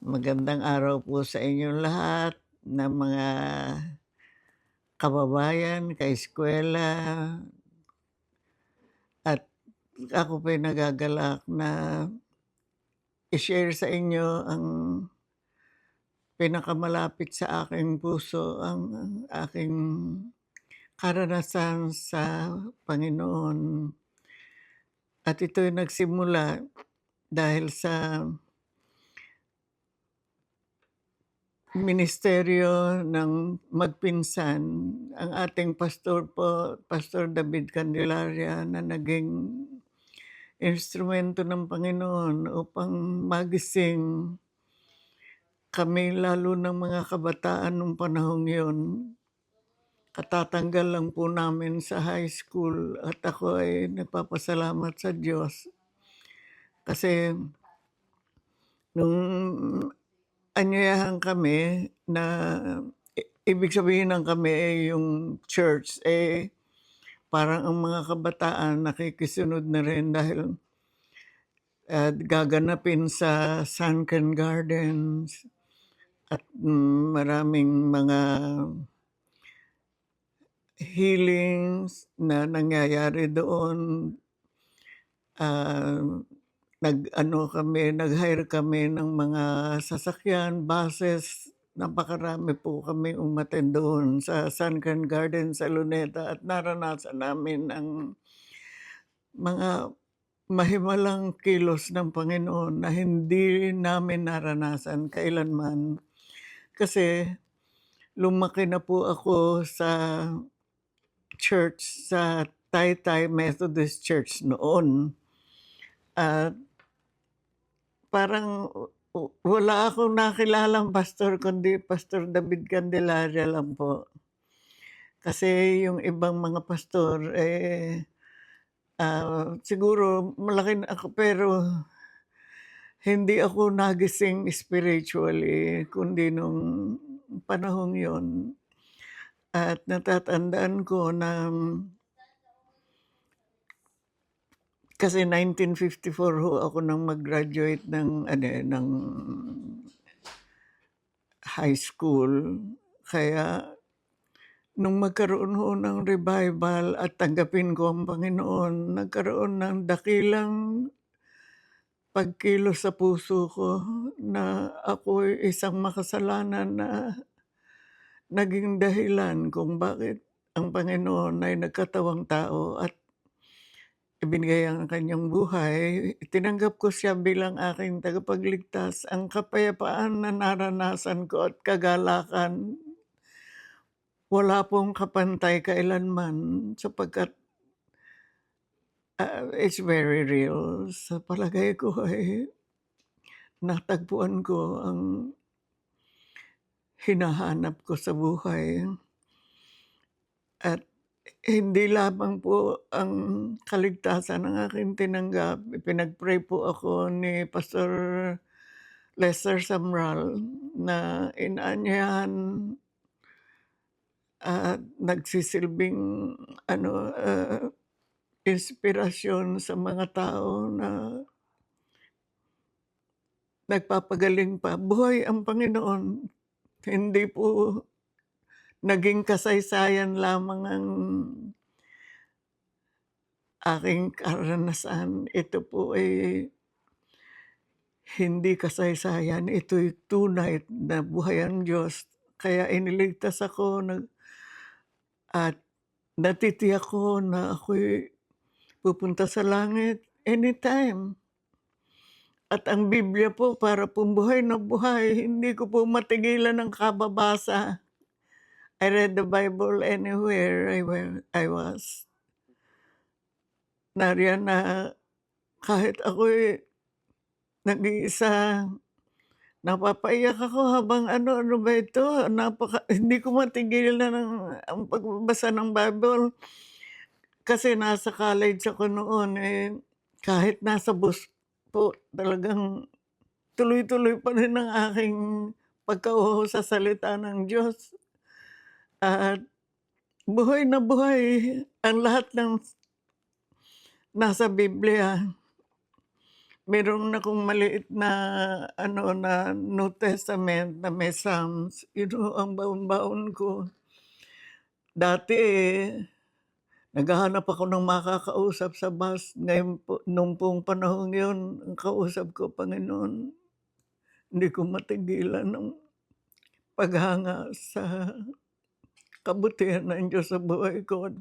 Magandang araw po sa inyong lahat na mga kababayan, kaeskuwela, at ako po'y nagagalak na i-share sa inyo ang pinakamalapit sa aking puso, ang aking karanasan sa Panginoon. At ito'y nagsimula dahil sa ministeryo ng magpinsan, ang ating pastor po, Pastor David Candelaria, na naging instrumento ng Panginoon upang magising kami, lalo ng mga kabataan nung panahong yun. Katatanggal lang po namin sa high school at ako ay nagpapasalamat sa Diyos kasi nung anyayahan kami na ibig sabihin ng kami yung church, parang ang mga kabataan nakikisunod na rin dahil gaganapin sa sunken gardens at maraming mga healings na nangyayari doon. Nag-hire kami ng mga sasakyan, buses. Napakarami po kami umattend doon sa Sunken Garden sa Luneta at naranasan namin ang mga mahimalang kilos ng Panginoon na hindi namin naranasan kailanman. Kasi lumaki na po ako sa church, sa Taytay Methodist Church noon. At parang wala akong nakilalang pastor kundi Pastor David Candelaria lang po. Kasi yung ibang mga pastor, siguro malaki na ako pero hindi ako nagising spiritually kundi nung panahong yon. At natatandaan ko na kasi 1954 ho ako nang mag-graduate ng high school. Kaya nung magkaroon ho ng revival at tanggapin ko ang Panginoon, nagkaroon ng dakilang pagkilos sa puso ko na ako'y isang makasalanan na naging dahilan kung bakit ang Panginoon ay nagkatawang tao at ibinigay ang kanyang buhay. Tinanggap ko siya bilang aking tagapagligtas. Ang kapayapaan na naranasan ko at kagalakan, wala pong kapantay kailanman sapagkat it's very real. Sa palagay ko ay natagpuan ko ang hinahanap ko sa buhay. At hindi lamang po ang kaligtasan ang aking tinanggap. Pinag-pray po ako ni Pastor Lester Samral na inaanyahan at nagsisilbing inspirasyon sa mga tao na nagpapagaling pa. Buhay ang Panginoon. Hindi po naging kasaysayan lamang ang aking karanasan. Ito po ay hindi kasaysayan. Ito'y tunay na buhay ang Diyos. Kaya iniligtas ako at natitiyak ko na ako'y pupunta sa langit anytime. At ang Biblia po para pong buhay na buhay. Hindi ko po matigilan ng kababasa. I read the Bible anywhere I was. Nariyan na kahit ako'y nag-iisa, napapaiyak ako habang ano ba ito? Hindi ko matigil na ang pagbabasa ng Bible. Kasi nasa college ako noon, kahit nasa bus po, talagang tuloy-tuloy pa rin ang aking pagkauho sa salita ng Diyos. At buhay na buhay ang lahat ng nasa Biblia. meron akong maliit na ano, na New Testament na may Psalms, yun ho ang baon-baon ko. Dati, naghahanap ako ng makakausap sa bus, ngayon po nung pong panahong yun, ang kausap ko, Panginoon, hindi ko matigilan ng paghanga sa kabutihan ng Diyos sa buhay ko at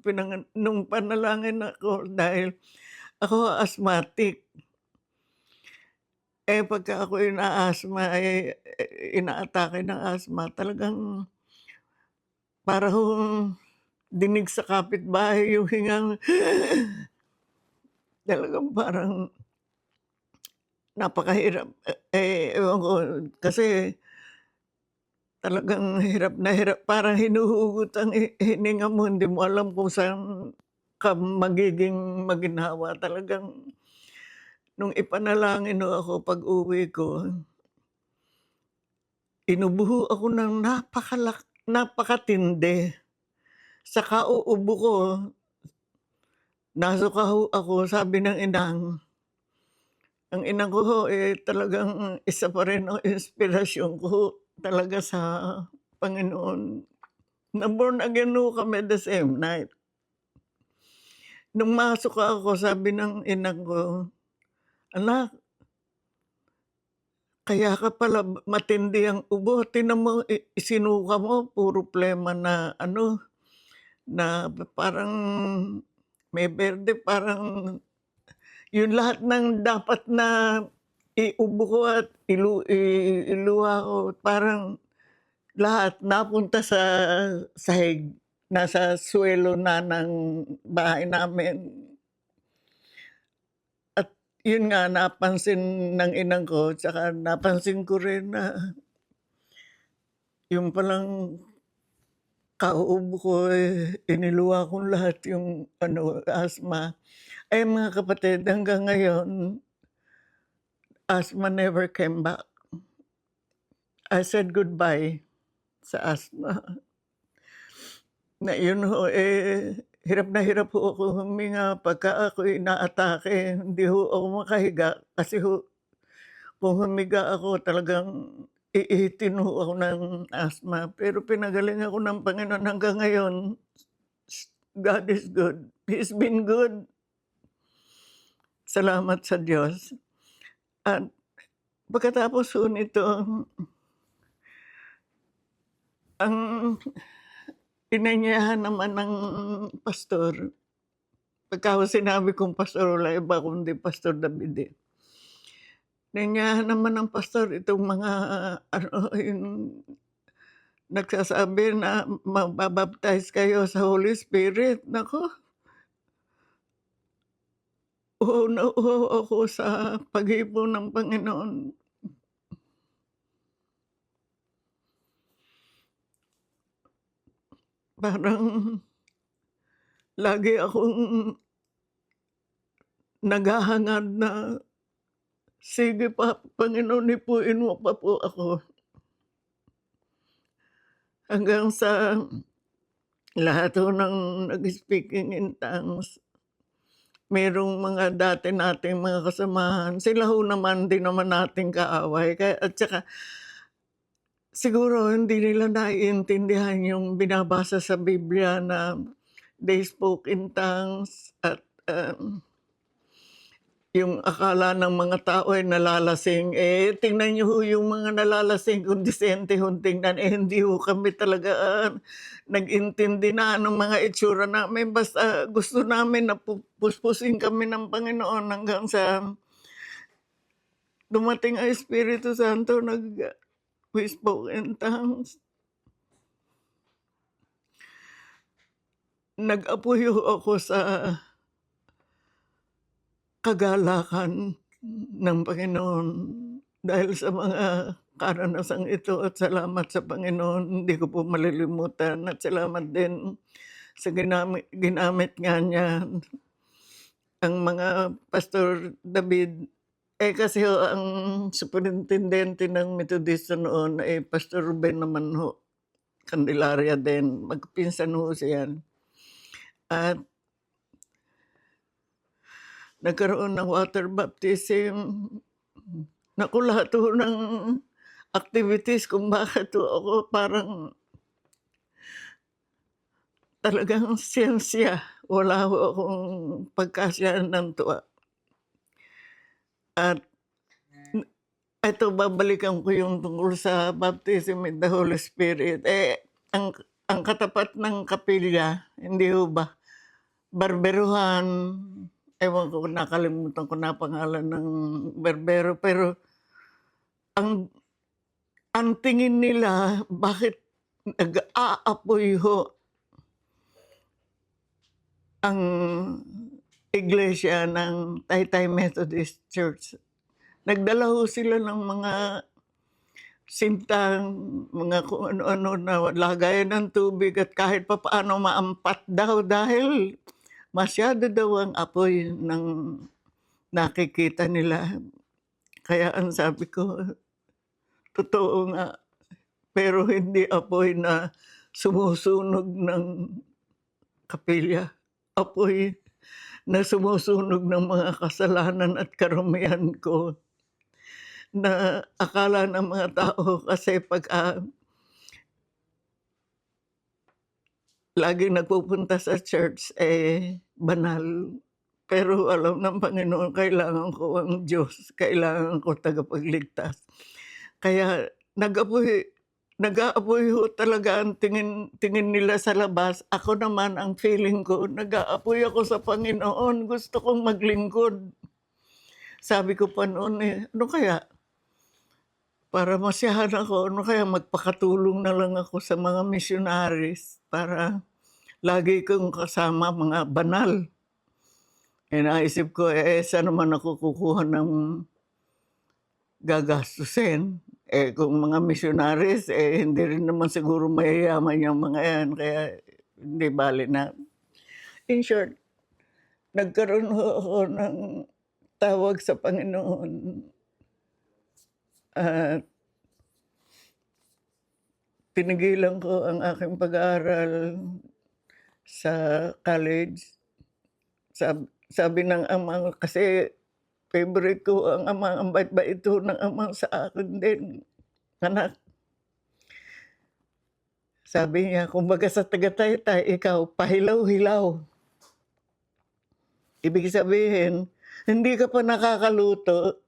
nung panalangin ako dahil ako asthmatic. Pagka ako'y na-asthma, inaatake ng asthma, talagang para hong dinig sa kapitbahay yung hingang talagang parang napakahirap. Ewan ko, kasi talagang hirap na hirap, parang hinuhugot ang hininga mo, hindi mo alam kung saan ka magiging maginhawa. Talagang nung ipanalangin ho ako pag-uwi ko, inubo ako ng napakatindi. Sa kauubo ko, nasuka ho ako, sabi ng inang. Ang ina ko ho, talagang isa pa rin ang inspirasyon ko ho talaga sa Panginoon. Na-born again ho kami the same night. Nung masuka ako, sabi ng ina ko, "Anak, kaya ka pala matindi ang ubo. Tingnan mo, isinuka mo, puro plema na ano, na parang may berde, parang yung lahat ng dapat na iubo ko at iluha ko, parang lahat napunta sa sahig, nasa suwelo na ng bahay namin." At yun nga, napansin ng inang ko, tsaka napansin ko rin na yung palang kauubo ko, iniluha kong lahat yung ano, asthma. Mga kapatid, hanggang ngayon, asthma never came back. I said goodbye sa asthma. Na yun ho, hirap na hirap ho ako huminga pagka ako'y inaatake, hindi ho ako makahiga kasi ho, kung humiga ako talagang iihitin ho ako ng asthma. Pero pinagaling ako ng Panginoon hanggang ngayon. God is good. He's been good. Salamat sa Diyos. At pagkatapos ho nito, ang inanyayahan naman ng pastor, pagka ho sinabi kong pastor, wala iba kundi Pastor David. Inanyayahan naman ng pastor itong mga ano, yung nagsasabi na mababaptize kayo sa Holy Spirit. Naku, uhaw na uhaw ako sa pag-ibon ng Panginoon. Parang lagi akong naghahangad na, "Sige pa, Panginoon, ipuin mo pa po ako." Hanggang sa lahat ho ng nag-speaking in tongues, merong mga dati nating mga kasamahan, sila ho naman din naman nating kaaway, kaya at saka siguro hindi nila naiintindihan yung binabasa sa Biblia na they spoke in tongues at, yung akala ng mga tao ay nalalasing. Tingnan niyo ho yung mga nalalasing kung disente hong tingnan, hindi ho kami talaga nag-intindi na ng mga itsura namin. Basta gusto namin na puspusin kami ng Panginoon hanggang sa dumating ang Espiritu Santo, we spoke in tongues. Nag-apoy ho ako sa kagalakan ng Panginoon dahil sa mga karanasang ito, at salamat sa Panginoon, hindi ko po malilimutan, at salamat din sa ginamit nga niya ang mga Pastor David. Kasi ho ang superintendente ng Metodista noon ay Pastor Ruben naman ho, Candelaria din, magpinsan ho siya. At nagkaroon ng water baptism. Naku, lahat ho ng activities kung bakit ho ako parang talagang siyang-siya. Wala ho akong pagkasiyahan ng tuwa. At eto, babalikan ko yung tungkol sa baptism in the Holy Spirit. Ang katapat ng kapilya, hindi ho ba, barberuhan, ewan ko, nakalimutan ko na pangalan ng berbero, pero ang tingin nila, bakit nag-aapoy ho ang iglesia ng Taytay Methodist Church. Nagdala ho sila ng mga sintang, mga kung ano-ano na lagayan ng tubig at kahit papaano maampat daw dahil masyado daw ang apoy ng nakikita nila. Kaya ang sabi ko, totoo nga, pero hindi apoy na sumusunog ng kapilya. Apoy na sumusunog ng mga kasalanan at karumihan ko, na akala ng mga tao kasi pag laging nagpupunta sa church, banal. Pero alam ng Panginoon, kailangan ko ang Diyos, kailangan ko tagapagligtas. Kaya nag-aapoy ho talaga ang tingin nila sa labas. Ako naman, ang feeling ko, nag-aapoy ako sa Panginoon. Gusto kong maglingkod. Sabi ko pa noon, ano kaya? Para masiyahan ako, ano kaya magpakatulong na lang ako sa mga missionaries para lagi kong kasama mga banal. Naisip ko, saan naman ako kukuha ng gagastusin? Kung mga missionaries, hindi rin naman siguro mayayaman yung mga yan, kaya hindi bali na. In short, nagkaroon ako ng tawag sa Panginoon. Tinigilan ko ang aking pag-aaral sa college. Sabi ng ama, kasi favorite ko ang ama, ang bait-bait ng ama sa akin din, anak. Sabi niya, kumbaga sa taga-Taytay, ikaw pahilaw-hilaw. Ibig sabihin, hindi ka pa nakakaluto,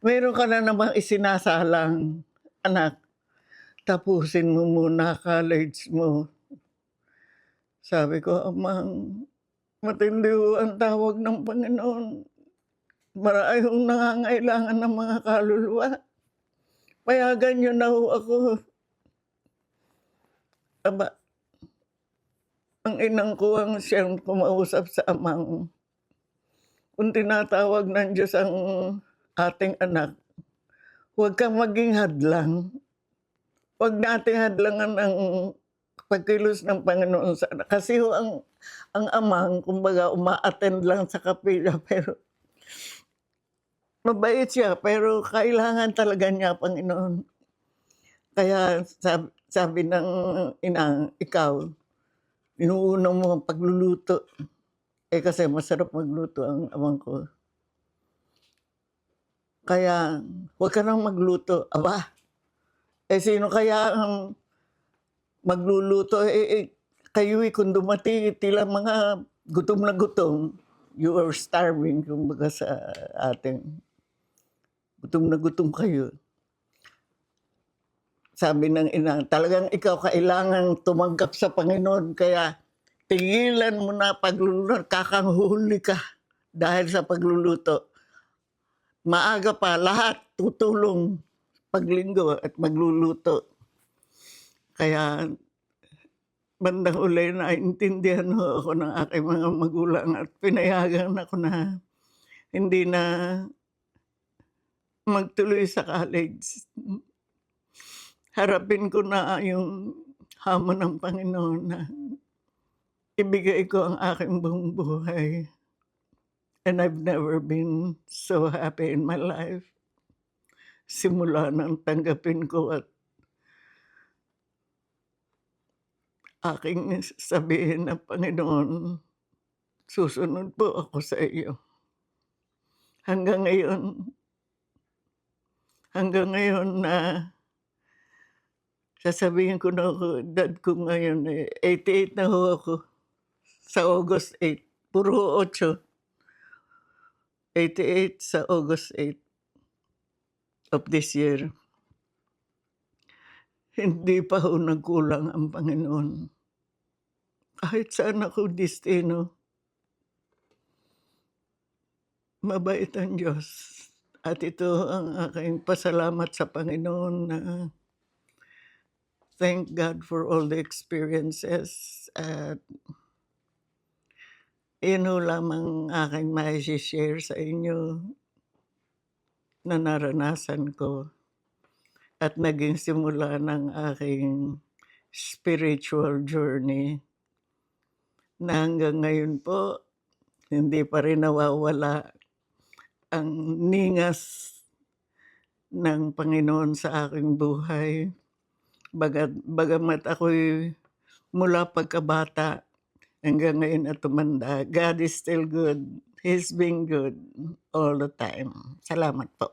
meron ka na namang isinasalang, anak. Tapusin mo muna college mo. Sabi ko, amang, matindi ho ang tawag ng Panginoon. Maraming nangangailangan ng mga kaluluwa. Payagan niyo na ho ako. Aba, ang inang ko ang siyang kumausap sa amang. Kung tinatawag ng Diyos ang ating anak, huwag kang maging hadlang. Huwag nating hadlangan ang pagkilos ng Panginoon sa anak. Kasi ho ang amang, kumbaga, uma-attend lang sa kapila, pero mabait siya, pero kailangan talaga niya, Panginoon. Kaya sabi ng inang, ikaw, inuuna mo ang pagluluto. Kasi masarap magluto ang amang ko. Kaya huwag ka nang magluto. Aba, sino kaya ang magluluto? Kayo'y kung dumating, tila mga gutom na gutom, you are starving, kumbaga sa ating. Gutom na gutom kayo. Sabi ng ina, talagang ikaw kailangan tumanggap sa Panginoon, kaya tigilan mo na pagluluto, kakanghuli ka dahil sa pagluluto. Maaga pa, lahat tutulong paglinggo at magluluto. Kaya bandang uli na intindihan ako ng aking mga magulang at pinayagan ako na hindi na magtuloy sa college. Harapin ko na yung hamon ng Panginoon na ibigay ko ang aking buong buhay. And I've never been so happy in my life. Simula nang tanggapin ko at aking sabihin na, Panginoon, susunod po ako sa iyo. hanggang ngayon na sasabihin ko na ho edad ko ngayon, 88 na ho ako sa August 8, puro 8, 88 sa August 8 of this year. Hindi pa ho nagkulang ang Panginoon. Kahit saan ako destino, mabait ang Diyos. At ito ang aking pasalamat sa Panginoon na thank God for all the experiences at yun ho lamang aking mai-shi-share sa inyo na naranasan ko at naging simula ng aking spiritual journey na hanggang ngayon po hindi pa rin nawawala ang ningas ng Panginoon sa aking buhay. Bagamat ako'y mula pagkabata hanggang ngayon at tumanda, God is still good. He's been good all the time. Salamat po.